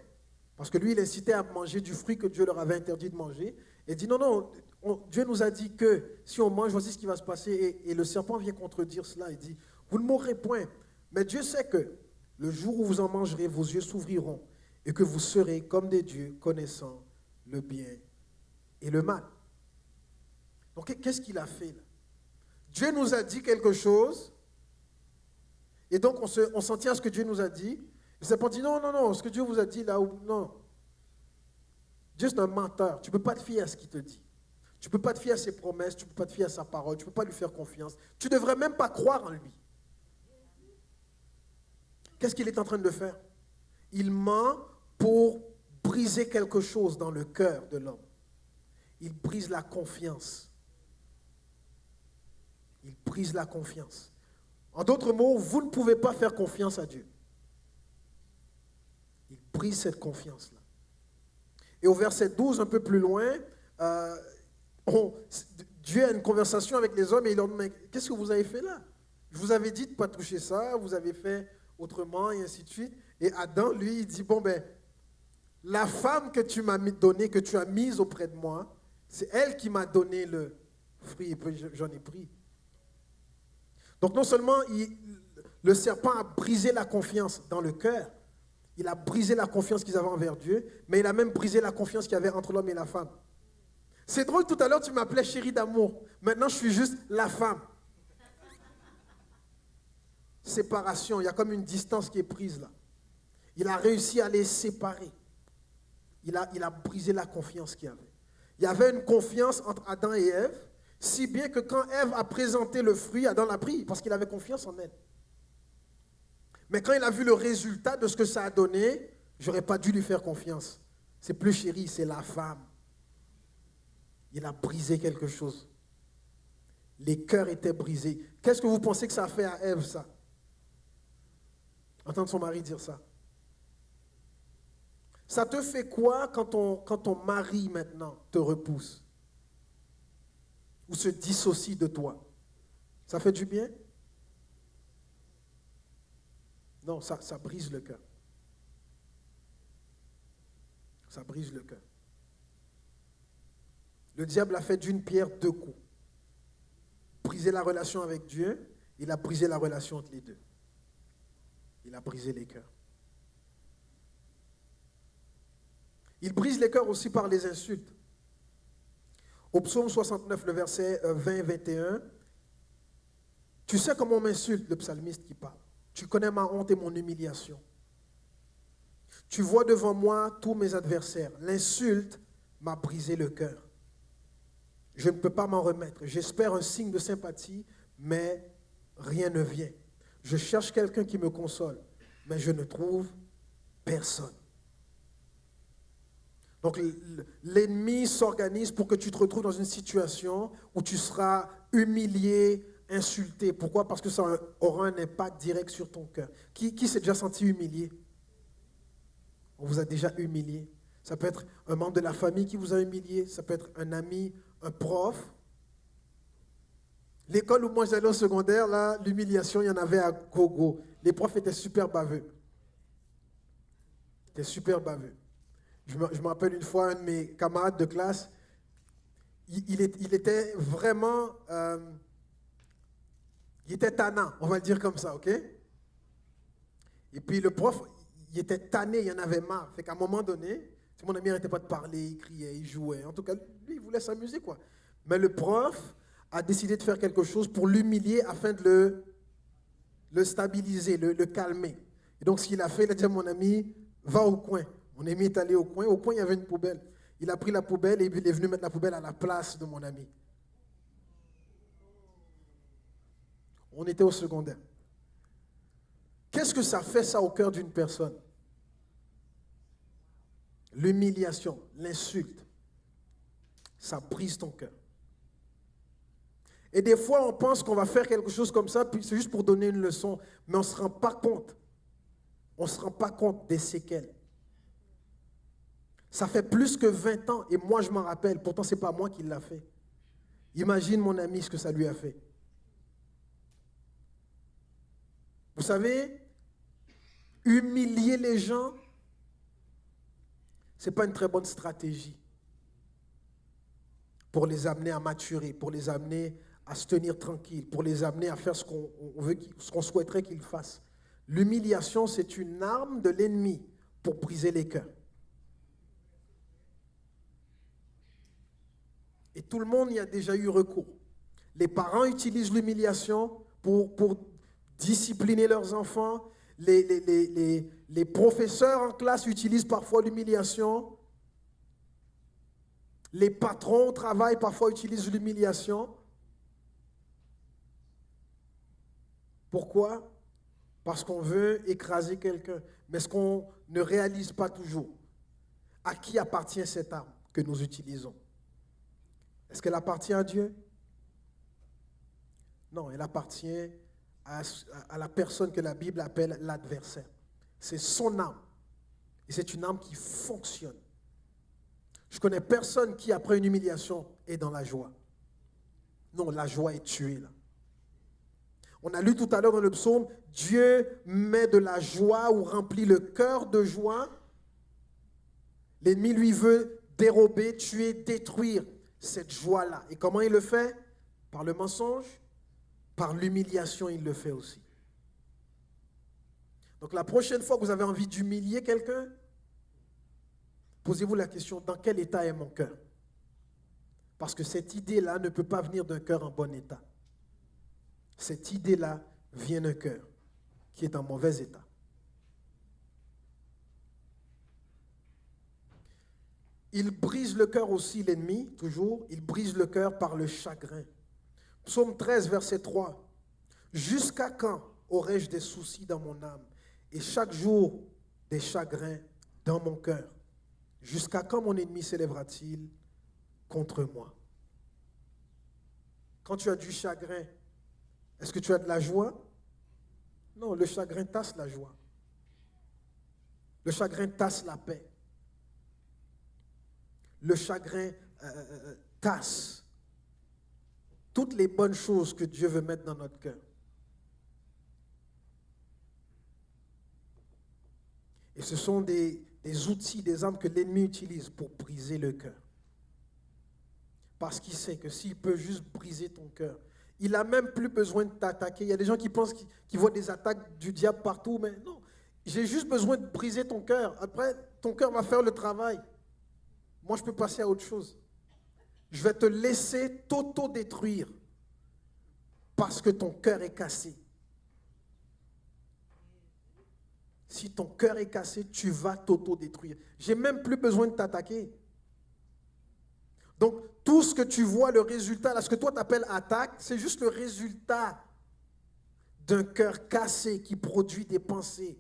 Parce que lui, il incitait à manger du fruit que Dieu leur avait interdit de manger. Et dit, non, Dieu nous a dit que si on mange, voici ce qui va se passer. Et le serpent vient contredire cela. Il dit, vous ne mourrez point. Mais Dieu sait que le jour où vous en mangerez, vos yeux s'ouvriront et que vous serez comme des dieux, connaissant le bien et le mal. Donc, qu'est-ce qu'il a fait là? Dieu nous a dit quelque chose, et donc on s'en tient à ce que Dieu nous a dit. Le serpent dit non, ce que Dieu vous a dit là, non. Dieu c'est un menteur, tu ne peux pas te fier à ce qu'il te dit. Tu ne peux pas te fier à ses promesses, tu ne peux pas te fier à sa parole, tu ne peux pas lui faire confiance. Tu ne devrais même pas croire en lui. Qu'est-ce qu'il est en train de faire? Il ment pour briser quelque chose dans le cœur de l'homme. Il brise la confiance. Il brise la confiance. En d'autres mots, vous ne pouvez pas faire confiance à Dieu. Il brise cette confiance-là. Et au verset 12, un peu plus loin, Dieu a une conversation avec les hommes et il leur dit, mais qu'est-ce que vous avez fait là? Je vous avais dit de ne pas toucher ça, vous avez fait autrement et ainsi de suite. Et Adam, lui, il dit, bon ben, la femme que tu m'as donnée, que tu as mise auprès de moi, c'est elle qui m'a donné le fruit et puis j'en ai pris. Donc non seulement le serpent a brisé la confiance dans le cœur, il a brisé la confiance qu'ils avaient envers Dieu, mais il a même brisé la confiance qu'il y avait entre l'homme et la femme. C'est drôle, tout à l'heure tu m'appelais chérie d'amour, maintenant je suis juste la femme. Séparation, il y a comme une distance qui est prise là. Il a réussi à les séparer. Il a brisé la confiance qu'il y avait. Il y avait une confiance entre Adam et Ève, si bien que quand Ève a présenté le fruit, Adam l'a pris parce qu'il avait confiance en elle. Mais quand il a vu le résultat de ce que ça a donné, j'aurais pas dû lui faire confiance. C'est plus chérie, c'est la femme. Il a brisé quelque chose. Les cœurs étaient brisés. Qu'est-ce que vous pensez que ça a fait à Ève, ça? Entendre son mari dire ça. Ça te fait quoi quand ton mari maintenant te repousse? Ou se dissocie de toi? Ça fait du bien? Non, ça brise le cœur. Ça brise le cœur. Le diable a fait d'une pierre 2 coups. Briser la relation avec Dieu, il a brisé la relation entre les deux. Il a brisé les cœurs. Il brise les cœurs aussi par les insultes. Au psaume 69, le verset 20-21, tu sais comment on m'insulte, le psalmiste qui parle. Tu connais ma honte et mon humiliation. Tu vois devant moi tous mes adversaires. L'insulte m'a brisé le cœur. Je ne peux pas m'en remettre. J'espère un signe de sympathie, mais rien ne vient. Je cherche quelqu'un qui me console, mais je ne trouve personne. Donc l'ennemi s'organise pour que tu te retrouves dans une situation où tu seras humilié, insulté. Pourquoi? Parce que ça aura un impact direct sur ton cœur. Qui s'est déjà senti humilié? On vous a déjà humilié. Ça peut être un membre de la famille qui vous a humilié. Ça peut être un ami, un prof. L'école où moi j'allais au secondaire, là, l'humiliation, il y en avait à gogo. Les profs étaient super baveux. Ils étaient super baveux. Je me rappelle une fois, un de mes camarades de classe, il était vraiment... il était tannant, on va le dire comme ça, ok? Et puis le prof, il était tanné, il en avait marre. Fait qu'à un moment donné, mon ami n'arrêtait pas de parler, il criait, il jouait. En tout cas, lui, il voulait s'amuser, quoi. Mais le prof a décidé de faire quelque chose pour l'humilier afin de le stabiliser, le calmer. Et donc, ce qu'il a fait, il a dit à mon ami, va au coin. Mon ami est allé au coin. Au coin, il y avait une poubelle. Il a pris la poubelle et il est venu mettre la poubelle à la place de mon ami. On était au secondaire. Qu'est-ce que ça fait, ça, au cœur d'une personne? L'humiliation, l'insulte, ça brise ton cœur. Et des fois, on pense qu'on va faire quelque chose comme ça, puis c'est juste pour donner une leçon, mais on ne se rend pas compte. On ne se rend pas compte des séquelles. Ça fait plus que 20 ans, et moi je m'en rappelle, pourtant ce n'est pas moi qui l'a fait. Imagine mon ami ce que ça lui a fait. Vous savez, humilier les gens, ce n'est pas une très bonne stratégie pour les amener à maturer, pour les amener à se tenir tranquille, pour les amener à faire ce qu'on souhaiterait qu'ils fassent. L'humiliation, c'est une arme de l'ennemi pour briser les cœurs. Et tout le monde y a déjà eu recours. Les parents utilisent l'humiliation pour discipliner leurs enfants. Les professeurs en classe utilisent parfois l'humiliation. Les patrons au travail parfois utilisent l'humiliation. Pourquoi? Parce qu'on veut écraser quelqu'un. Mais ce qu'on ne réalise pas toujours, à qui appartient cette arme que nous utilisons? Est-ce qu'elle appartient à Dieu? Non, elle appartient à la personne que la Bible appelle l'adversaire. C'est son arme. Et c'est une arme qui fonctionne. Je ne connais personne qui, après une humiliation, est dans la joie. Non, la joie est tuée là. On a lu tout à l'heure dans le psaume, Dieu met de la joie ou remplit le cœur de joie. L'ennemi lui veut dérober, tuer, détruire cette joie-là. Et comment il le fait? Par le mensonge, par l'humiliation, il le fait aussi. Donc la prochaine fois que vous avez envie d'humilier quelqu'un, posez-vous la question, dans quel état est mon cœur? Parce que cette idée-là ne peut pas venir d'un cœur en bon état. Cette idée-là vient d'un cœur qui est en mauvais état. Il brise le cœur aussi, l'ennemi, toujours. Il brise le cœur par le chagrin. Psaume 13, verset 3. Jusqu'à quand aurai-je des soucis dans mon âme et chaque jour des chagrins dans mon cœur? Jusqu'à quand mon ennemi s'élèvera-t-il contre moi? Quand tu as du chagrin, est-ce que tu as de la joie? Non, le chagrin tasse la joie. Le chagrin tasse la paix. Le chagrin tasse toutes les bonnes choses que Dieu veut mettre dans notre cœur. Et ce sont des outils, des armes que l'ennemi utilise pour briser le cœur. Parce qu'il sait que s'il peut juste briser ton cœur, il n'a même plus besoin de t'attaquer. Il y a des gens qui pensent qu'ils voient des attaques du diable partout, mais non. J'ai juste besoin de briser ton cœur. Après, ton cœur va faire le travail. Moi, je peux passer à autre chose. Je vais te laisser t'auto-détruire parce que ton cœur est cassé. Si ton cœur est cassé, tu vas t'auto-détruire. J'ai même plus besoin de t'attaquer. Donc, tout ce que tu vois, le résultat, là, ce que toi tu appelles attaque, c'est juste le résultat d'un cœur cassé qui produit des pensées,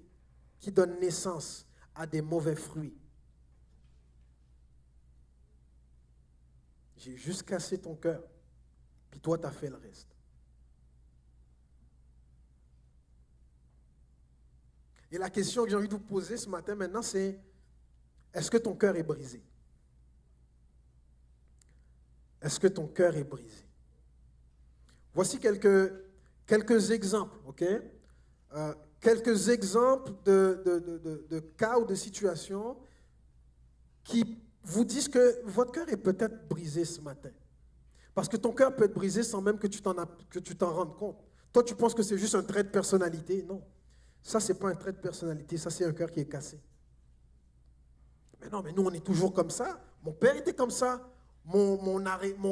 qui donnent naissance à des mauvais fruits. J'ai juste cassé ton cœur, puis toi tu as fait le reste. Et la question que j'ai envie de vous poser ce matin maintenant, c'est Est-ce que ton cœur est brisé? Est-ce que ton cœur est brisé? Voici quelques exemples, ok? Quelques exemples de cas ou de situations qui vous disent que votre cœur est peut-être brisé ce matin. Parce que ton cœur peut être brisé sans même que tu t'en rendes compte. Toi, tu penses que c'est juste un trait de personnalité. Non. Ça, ce n'est pas un trait de personnalité. Ça, c'est un cœur qui est cassé. Mais non, mais nous, on est toujours comme ça. Mon père était comme ça. Mon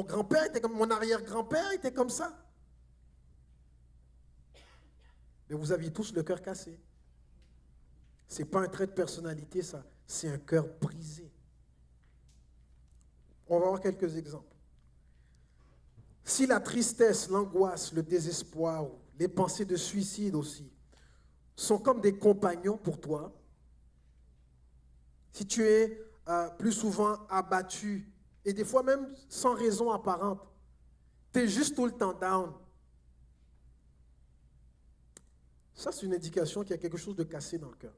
grand-père était comme ça. Mon arrière-grand-père était comme ça. Mais vous aviez tous le cœur cassé. Ce n'est pas un trait de personnalité, ça. C'est un cœur brisé. On va voir quelques exemples. Si la tristesse, l'angoisse, le désespoir, les pensées de suicide aussi, sont comme des compagnons pour toi, si tu es plus souvent abattu, et des fois même sans raison apparente, tu es juste tout le temps down, ça c'est une indication qu'il y a quelque chose de cassé dans le cœur.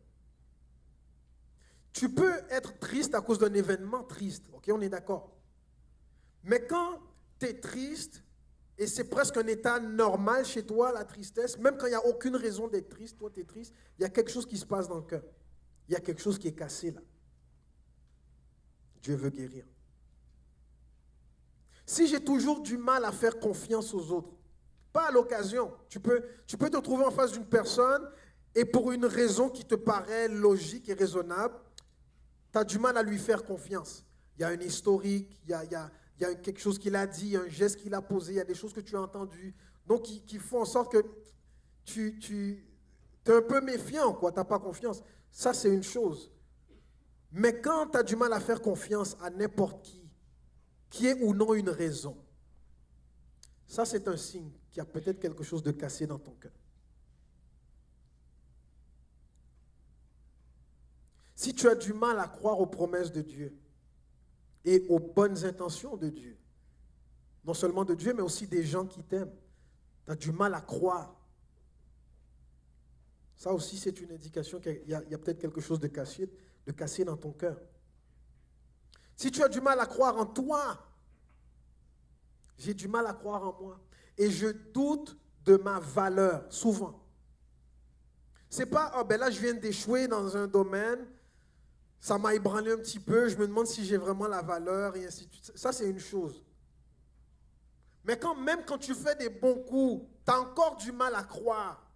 Tu peux être triste à cause d'un événement triste, ok, on est d'accord. Mais quand tu es triste, et c'est presque un état normal chez toi, la tristesse, même quand il n'y a aucune raison d'être triste, toi tu es triste, il y a quelque chose qui se passe dans le cœur. Il y a quelque chose qui est cassé là. Dieu veut guérir. Si j'ai toujours du mal à faire confiance aux autres, pas à l'occasion, tu peux te trouver en face d'une personne et pour une raison qui te paraît logique et raisonnable, tu as du mal à lui faire confiance. Il y a un historique, il y a quelque chose qu'il a dit, un geste qu'il a posé, il y a des choses que tu as entendues, donc qui font en sorte que tu es un peu méfiant, tu n'as pas confiance. Ça, c'est une chose. Mais quand tu as du mal à faire confiance à n'importe qui ait ou non une raison, ça, c'est un signe qu'il y a peut-être quelque chose de cassé dans ton cœur. Si tu as du mal à croire aux promesses de Dieu et aux bonnes intentions de Dieu, non seulement de Dieu, mais aussi des gens qui t'aiment, tu as du mal à croire. Ça aussi, c'est une indication qu'il y a peut-être quelque chose de cassé dans ton cœur. Si tu as du mal à croire en toi, j'ai du mal à croire en moi. Et je doute de ma valeur, souvent. C'est pas, oh ben là, je viens d'échouer dans un domaine, ça m'a ébranlé un petit peu, je me demande si j'ai vraiment la valeur, et ainsi de suite. Ça, c'est une chose. Mais même quand tu fais des bons coups, tu as encore du mal à croire.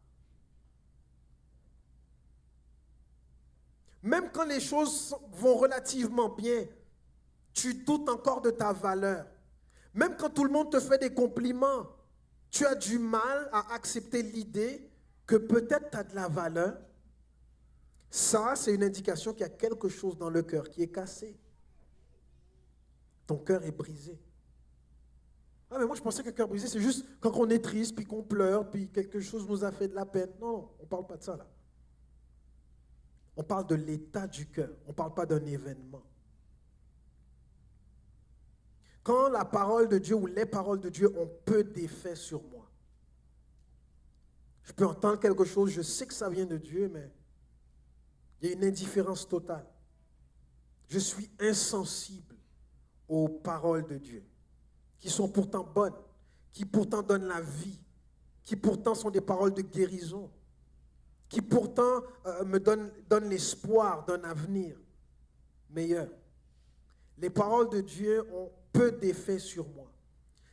Même quand les choses vont relativement bien, tu doutes encore de ta valeur. Même quand tout le monde te fait des compliments, tu as du mal à accepter l'idée que peut-être tu as de la valeur. Ça, c'est une indication qu'il y a quelque chose dans le cœur qui est cassé. Ton cœur est brisé. Ah, mais moi, je pensais que le cœur brisé, c'est juste quand on est triste, puis qu'on pleure, puis quelque chose nous a fait de la peine. Non, on ne parle pas de ça, là. On parle de l'état du cœur. On ne parle pas d'un événement. Quand la parole de Dieu ou les paroles de Dieu ont peu d'effet sur moi, je peux entendre quelque chose, je sais que ça vient de Dieu, mais il y a une indifférence totale. Je suis insensible aux paroles de Dieu, qui sont pourtant bonnes, qui pourtant donnent la vie, qui pourtant sont des paroles de guérison, qui pourtant me donnent l'espoir d'un avenir meilleur. Les paroles de Dieu ont peu d'effet sur moi.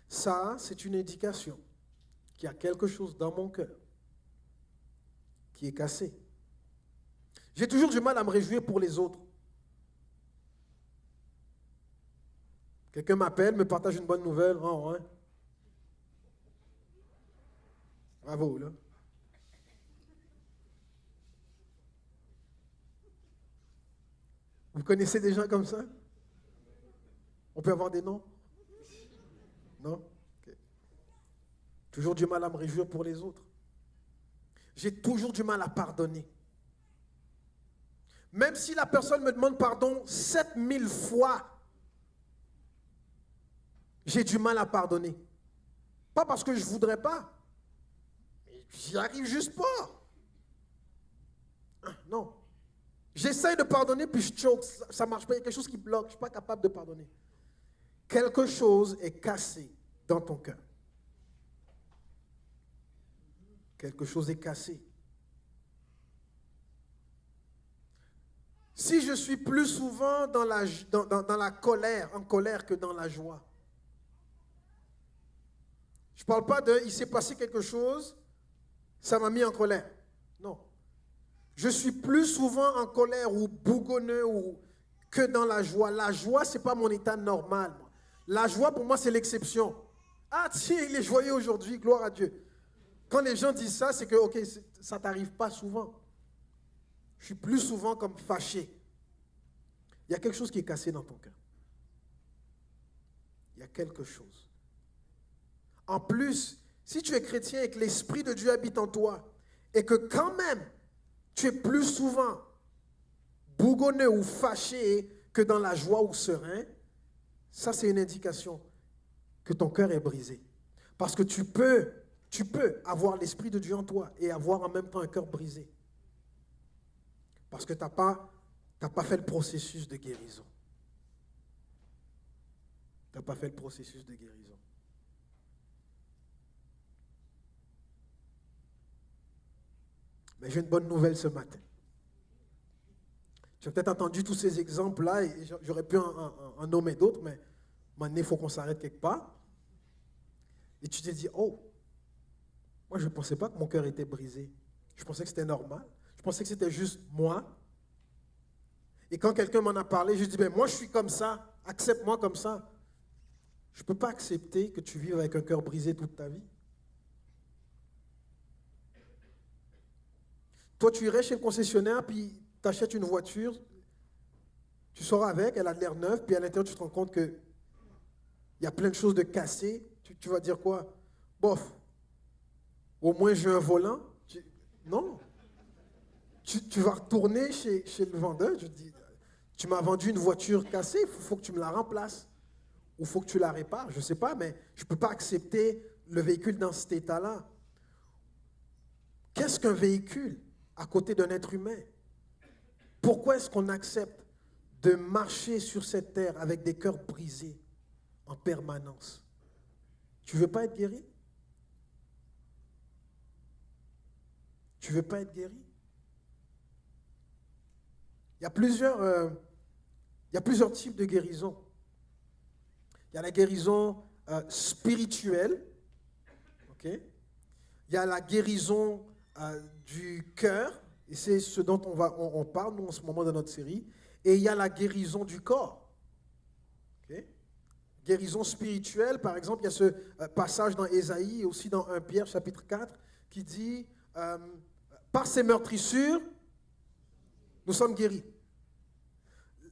Ça, c'est une indication qu'il y a quelque chose dans mon cœur qui est cassé. J'ai toujours du mal à me réjouir pour les autres. Quelqu'un m'appelle, me partage une bonne nouvelle. Oh, ouais. Bravo, là. Vous connaissez des gens comme ça? On peut avoir des noms? Non? Okay. Toujours du mal à me réjouir pour les autres. J'ai toujours du mal à pardonner. Même si la personne me demande pardon 7000 fois, j'ai du mal à pardonner. Pas parce que je ne voudrais pas, mais j'y arrive juste pas. Non. J'essaye de pardonner, puis je choke. Ça ne marche pas. Il y a quelque chose qui bloque. Je ne suis pas capable de pardonner. Quelque chose est cassé dans ton cœur. Quelque chose est cassé. Si je suis plus souvent dans la colère, en colère que dans la joie. Je ne parle pas de, il s'est passé quelque chose, ça m'a mis en colère. Non. Je suis plus souvent en colère ou bougonneux que dans la joie. La joie, ce n'est pas mon état normal. La joie, pour moi, c'est l'exception. Ah, tiens, il est joyeux aujourd'hui, gloire à Dieu. Quand les gens disent ça, c'est que, ok, ça ne t'arrive pas souvent. Je suis plus souvent comme fâché. Il y a quelque chose qui est cassé dans ton cœur. Il y a quelque chose. En plus, si tu es chrétien et que l'Esprit de Dieu habite en toi, et que quand même, tu es plus souvent bougonneux ou fâché que dans la joie ou serein, ça c'est une indication que ton cœur est brisé. Parce que tu peux avoir l'Esprit de Dieu en toi et avoir en même temps un cœur brisé. Parce que tu n'as pas fait le processus de guérison. Tu n'as pas fait le processus de guérison. Mais j'ai une bonne nouvelle ce matin. Tu as peut-être entendu tous ces exemples-là et j'aurais pu en nommer d'autres, mais maintenant, il faut qu'on s'arrête quelque part. Et tu t'es dit, oh, moi, je ne pensais pas que mon cœur était brisé. Je pensais que c'était normal. Je pensais que c'était juste moi. Et quand quelqu'un m'en a parlé, je dis, ben moi, je suis comme ça. Accepte-moi comme ça. Je ne peux pas accepter que tu vives avec un cœur brisé toute ta vie. Toi, tu irais chez le concessionnaire, puis tu achètes une voiture, tu sors avec, elle a de l'air neuve, puis à l'intérieur, tu te rends compte qu'il y a plein de choses de cassées. Tu vas dire quoi? Bof, au moins j'ai un volant. Non. Tu vas retourner chez le vendeur, tu te dis, tu m'as vendu une voiture cassée, il faut que tu me la remplaces. Ou il faut que tu la répares, je ne sais pas, mais je ne peux pas accepter le véhicule dans cet état-là. Qu'est-ce qu'un véhicule à côté d'un être humain? Pourquoi est-ce qu'on accepte de marcher sur cette terre avec des cœurs brisés en permanence? Tu ne veux pas être guéri? Tu ne veux pas être guéri? Il y a plusieurs types de guérison. Il y a la guérison spirituelle. Okay? Il y a la guérison du cœur. Et c'est ce dont on parle, nous, en ce moment, dans notre série. Et il y a la guérison du corps. Okay? Guérison spirituelle, par exemple, il y a ce passage dans Ésaïe et aussi dans 1 Pierre, chapitre 4, qui dit par ses meurtrissures, nous sommes guéris.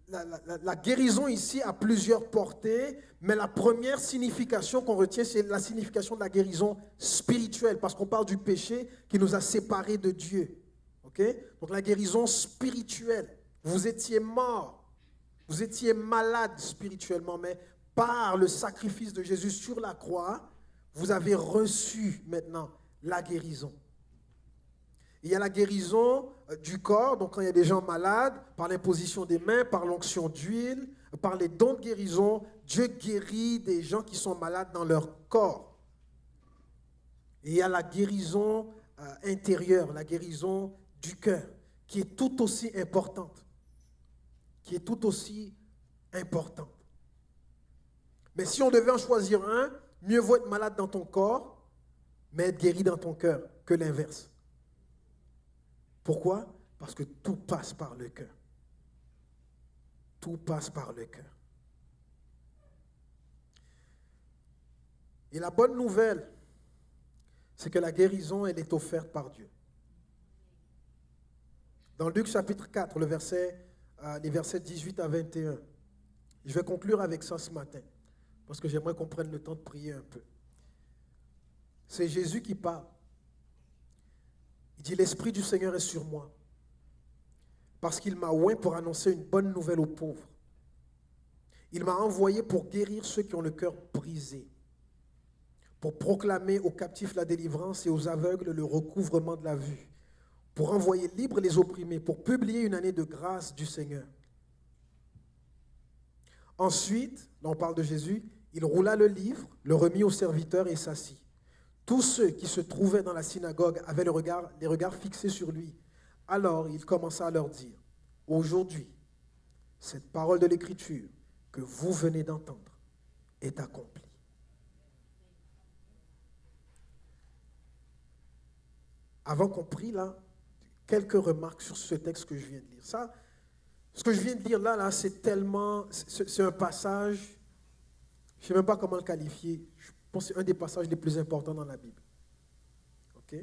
La guérison ici a plusieurs portées, mais la première signification qu'on retient, c'est la signification de la guérison spirituelle, parce qu'on parle du péché qui nous a séparés de Dieu. Okay? Donc la guérison spirituelle. Vous étiez mort, vous étiez malade spirituellement, mais par le sacrifice de Jésus sur la croix, vous avez reçu maintenant la guérison. Il y a la guérison du corps, donc quand il y a des gens malades, par l'imposition des mains, par l'onction d'huile, par les dons de guérison, Dieu guérit des gens qui sont malades dans leur corps. Et il y a la guérison intérieure, la guérison du cœur, qui est tout aussi importante. Qui est tout aussi importante. Mais si on devait en choisir un, mieux vaut être malade dans ton corps, mais être guéri dans ton cœur, que l'inverse. Pourquoi? Parce que tout passe par le cœur. Tout passe par le cœur. Et la bonne nouvelle, c'est que la guérison, elle est offerte par Dieu. Dans Luc chapitre 4, les versets 18 à 21, je vais conclure avec ça ce matin, parce que j'aimerais qu'on prenne le temps de prier un peu. C'est Jésus qui parle. Il dit, l'Esprit du Seigneur est sur moi, parce qu'il m'a oint pour annoncer une bonne nouvelle aux pauvres. Il m'a envoyé pour guérir ceux qui ont le cœur brisé, pour proclamer aux captifs la délivrance et aux aveugles le recouvrement de la vue, pour envoyer libres les opprimés, pour publier une année de grâce du Seigneur. Ensuite, là on parle de Jésus, il roula le livre, le remit au serviteur et s'assit. Tous ceux qui se trouvaient dans la synagogue avaient les regards fixés sur lui. Alors il commença à leur dire, « Aujourd'hui, cette parole de l'Écriture que vous venez d'entendre est accomplie. » Avant qu'on prie, là, quelques remarques sur ce texte que je viens de lire. Ça, ce que je viens de lire là, c'est tellement, c'est un passage, je ne sais même pas comment le qualifier. Je pense que c'est un des passages les plus importants dans la Bible. Ok?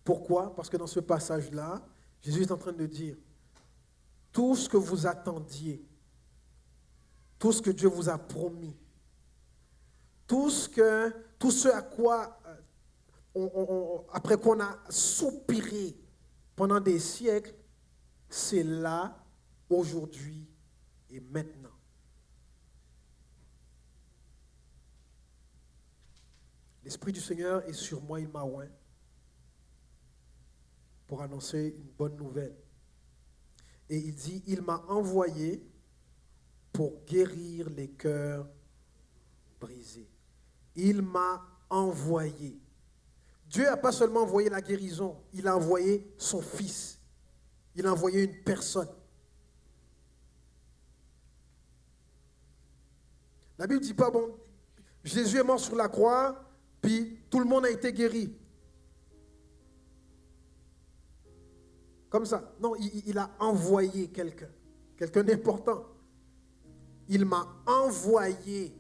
Pourquoi? Parce que dans ce passage-là, Jésus est en train de dire, tout ce que vous attendiez, tout ce que Dieu vous a promis, tout ce à quoi, après qu'on a soupiré pendant des siècles, c'est là, aujourd'hui et maintenant. L'Esprit du Seigneur est sur moi, il m'a oint pour annoncer une bonne nouvelle. Et il dit, il m'a envoyé pour guérir les cœurs brisés. Il m'a envoyé. Dieu n'a pas seulement envoyé la guérison, il a envoyé son Fils. Il a envoyé une personne. La Bible ne dit pas, bon, Jésus est mort sur la croix, puis tout le monde a été guéri. Comme ça. Non, il a envoyé quelqu'un. Quelqu'un d'important. Il m'a envoyé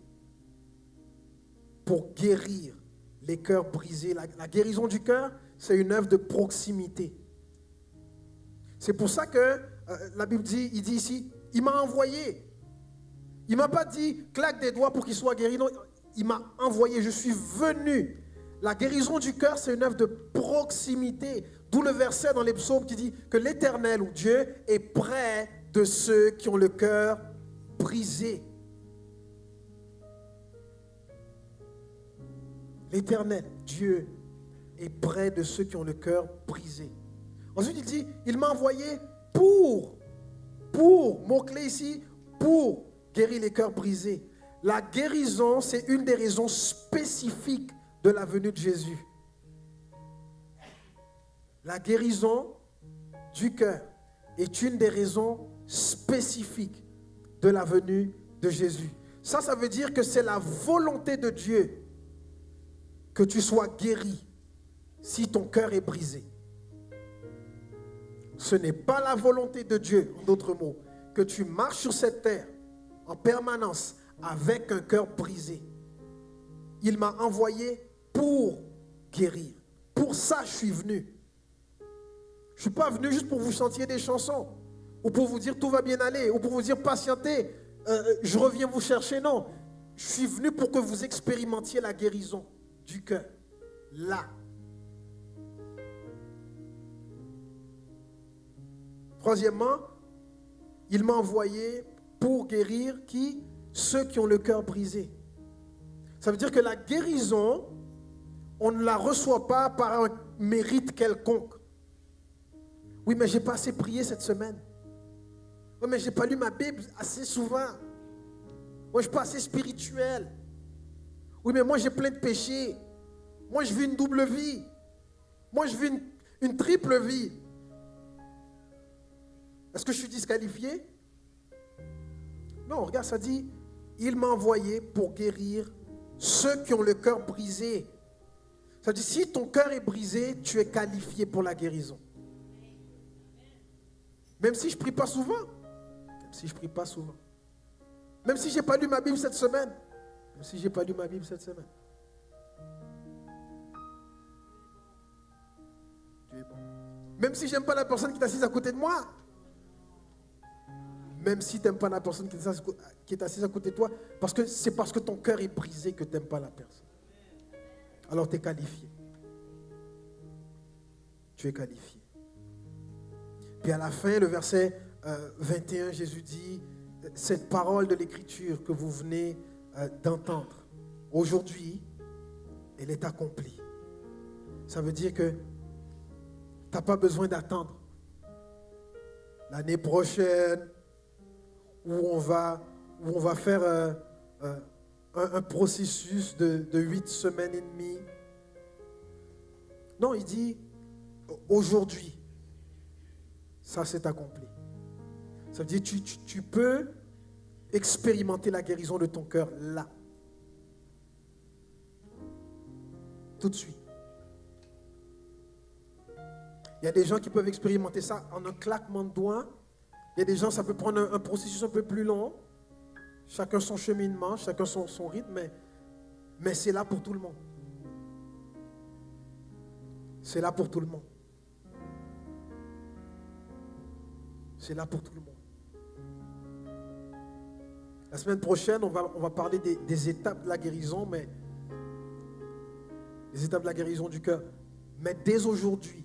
pour guérir les cœurs brisés. La guérison du cœur, c'est une œuvre de proximité. C'est pour ça que la Bible dit, il dit ici, il m'a envoyé. Il ne m'a pas dit, claque des doigts pour qu'il soit guéri. Non, il m'a envoyé, je suis venu. La guérison du cœur, c'est une œuvre de proximité. D'où le verset dans les psaumes qui dit que l'Éternel, ou Dieu, est près de ceux qui ont le cœur brisé. L'Éternel, Dieu, est près de ceux qui ont le cœur brisé. Ensuite, il dit, il m'a envoyé pour, mot-clé ici, pour guérir les cœurs brisés. La guérison, c'est une des raisons spécifiques de la venue de Jésus. La guérison du cœur est une des raisons spécifiques de la venue de Jésus. Ça veut dire que c'est la volonté de Dieu que tu sois guéri si ton cœur est brisé. Ce n'est pas la volonté de Dieu, en d'autres mots, que tu marches sur cette terre en permanence avec un cœur brisé. Il m'a envoyé pour guérir. Pour ça, je suis venu. Je ne suis pas venu juste pour vous chanter des chansons, ou pour vous dire tout va bien aller, ou pour vous dire patientez, je reviens vous chercher. Non, je suis venu pour que vous expérimentiez la guérison du cœur. Là. Troisièmement, il m'a envoyé pour guérir qui? Ceux qui ont le cœur brisé. Ça veut dire que la guérison, on ne la reçoit pas par un mérite quelconque. Oui, mais je n'ai pas assez prié cette semaine. Oui, mais je n'ai pas lu ma Bible assez souvent. Moi, je ne suis pas assez spirituel. Oui, mais moi, j'ai plein de péchés. Moi, je vis une double vie. Moi, je vis une triple vie. Est-ce que je suis disqualifié? Non, regarde, ça dit, il m'a envoyé pour guérir ceux qui ont le cœur brisé. Ça dit, si ton cœur est brisé, tu es qualifié pour la guérison. Même si je ne prie pas souvent. Même si je ne prie pas souvent. Même si je n'ai pas lu ma Bible cette semaine. Même si je n'ai pas lu ma Bible cette semaine. Tu es bon. Même si je n'aime pas la personne qui est assise à côté de moi. Même si tu n'aimes pas la personne qui est assise à côté de toi. C'est parce que ton cœur est brisé que tu n'aimes pas la personne. Alors tu es qualifié. Tu es qualifié. Puis à la fin, le verset 21, Jésus dit, cette parole de l'Écriture que vous venez d'entendre, aujourd'hui, elle est accomplie. Ça veut dire que Tu n'as pas besoin d'attendre l'année prochaine où on va faire un processus de 8 semaines et demie. Non, il dit aujourd'hui, ça c'est accompli. Ça veut dire que tu peux expérimenter la guérison de ton cœur là. Tout de suite. Il y a des gens qui peuvent expérimenter ça en un claquement de doigts. Il y a des gens, ça peut prendre un processus un peu plus long. Chacun son cheminement, chacun son rythme, mais c'est là pour tout le monde. C'est là pour tout le monde. C'est là pour tout le monde. La semaine prochaine, on va parler des étapes de la guérison, mais les étapes de la guérison du cœur. Mais dès aujourd'hui,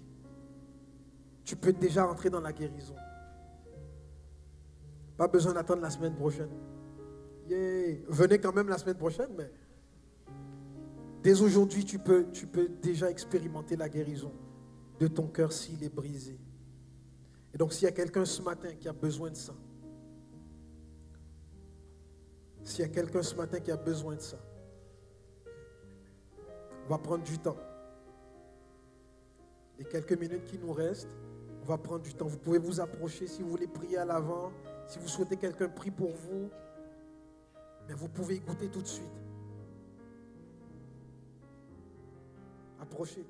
tu peux déjà entrer dans la guérison. Pas besoin d'attendre la semaine prochaine. Yeah. Venez quand même la semaine prochaine, mais dès aujourd'hui, tu peux déjà expérimenter la guérison de ton cœur s'il est brisé. Et donc, s'il y a quelqu'un ce matin qui a besoin de ça, s'il y a quelqu'un ce matin qui a besoin de ça, on va prendre du temps. Les quelques minutes qui nous restent, on va prendre du temps. Vous pouvez vous approcher si vous voulez prier à l'avant, si vous souhaitez que quelqu'un prie pour vous. Mais vous pouvez écouter tout de suite. Approchez.